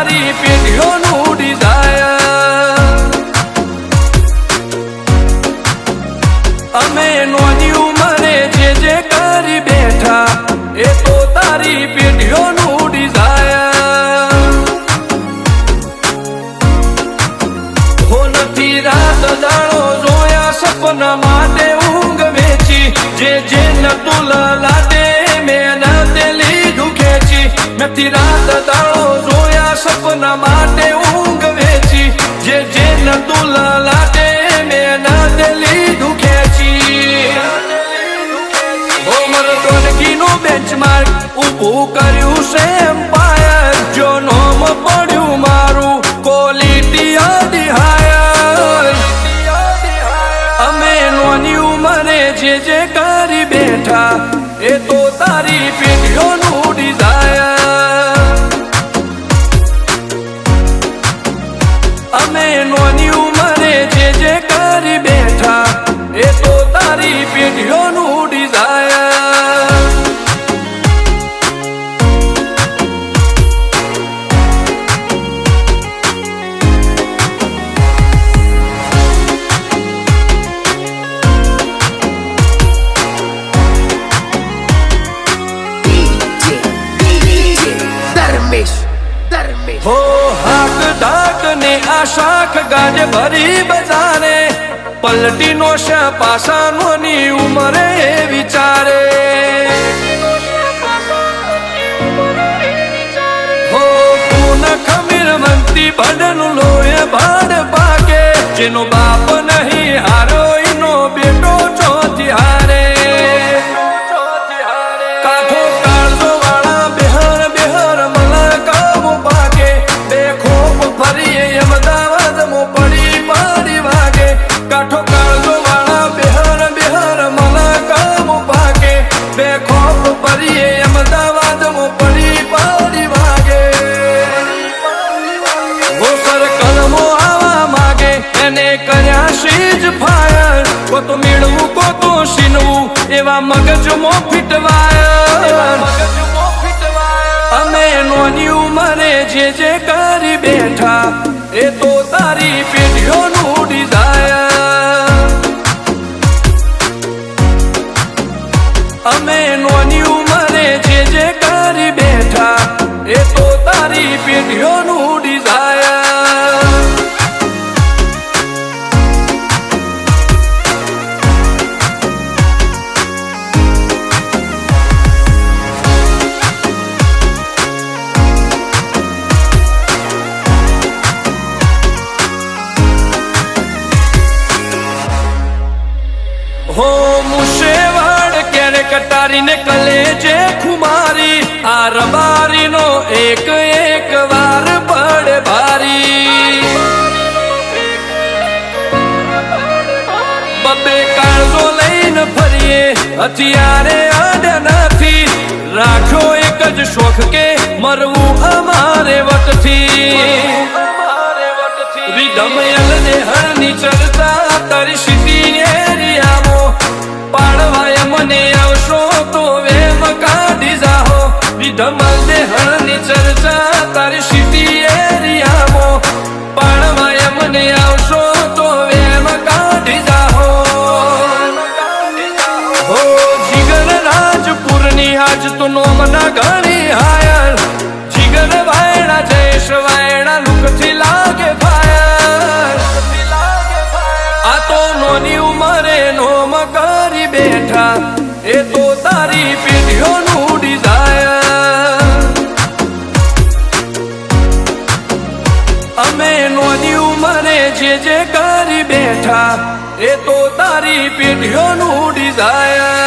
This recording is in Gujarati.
તારી પેઢીઓનું ડિઝાયર અમે નોની ઉંમરે જે કરી બેઠા એ તો તારી પેઢીઓનું ડિઝાયર હો નથી રાત દાડો જોયા સપના માટે ઊંઘ વેચી જે નતું લાડે મેં તે લીધું ખેંચી નથી રાત દાડો જોયા સપના માટે ઊંઘ વેચી જે નતું લાડે મેં તે લીધું ખેંચી હો મરદોનગીનું બેન્ચમાર્ક ઊભું કર્યું છે એમ્પાયર જો નોમ પડ્યું મારું ક્વોલિટી અડી હાયર અમે નોની ઉંમરે જે કરી બેઠા એ તો તારી પેઢીઓનું ડિઝાયર અમે નોની ઉંમરે જે કરી બેઠા એ તો તારી પેઢીઓનું ડિઝાયર હો હાક ડાક ને આ શાખ ગાજે ભરી બજારે પલટી નો છે પાસાનો ની ઉમરે વિચારે હો પૂન ખમીર મંતી ભડનું લોહે ભાડ પાકે જેનો બાપ નહીં હારો એનો બેટો ચોથી હારે કાઠો કાળજો વાળા બેહર બેહર મલકાવો પાકે બે ખોપ ફરીએ અમદાવાદ મો પડી પડી વાગે કાઠો કાળજો વાળા બેહર બેહર મલકાવો પાકે બે ખોપ ફરીએ અમદાવાદ મો પડી પડી વાગે વો સર્કલમો આવા માગે એને કર્યા શીજ ફાયર કો તો મેળવું કો તો સીનવું એવા મગજમો ફીટવાયર અમે નોની ઉંમરે જે કરી બેઠા એ તો તારી પેઢીઓનું ડિઝાયર અમે નોની ઉંમરે જે કરી બેઠા એ તો તારી પેઢીઓનું ડિઝાયર હો મુશેવાડ ક્યારે કટારીને કલેજે ખુમારી આ રબારીનો એક એક વાર પડે ભારી બબે કાળજો લઈને ફરીએ હથિયારે આડ નથી રાખ્યો એક જ શોખ કે મરવું અમારે વટથી રીધમયલ ને હરની ચર્ચા તારી સીધી એરિયામો પાડવાય મને આવશો તો વેમ કાઢી જાહો રીધમલ ને હરની ચર્ચા તારી સીધી એરિયામો પાડવાય મને આવશો તો વેમ કાઢી જાહો હો જીગર રાજપુરની આજ તો નોમના ઘણી હાયર જીગર વાયડા જયેશ વાયડા લુકથી લાગે ફાયર આ તો નોની ઉંમરે નોમ કરી બેઠા એ તો તારી પેઢીઓનું ડિઝાયર અમે નોની ઉંમરે જે કરી બેઠા એ તો તારી પેઢીઓનું ડિઝાયર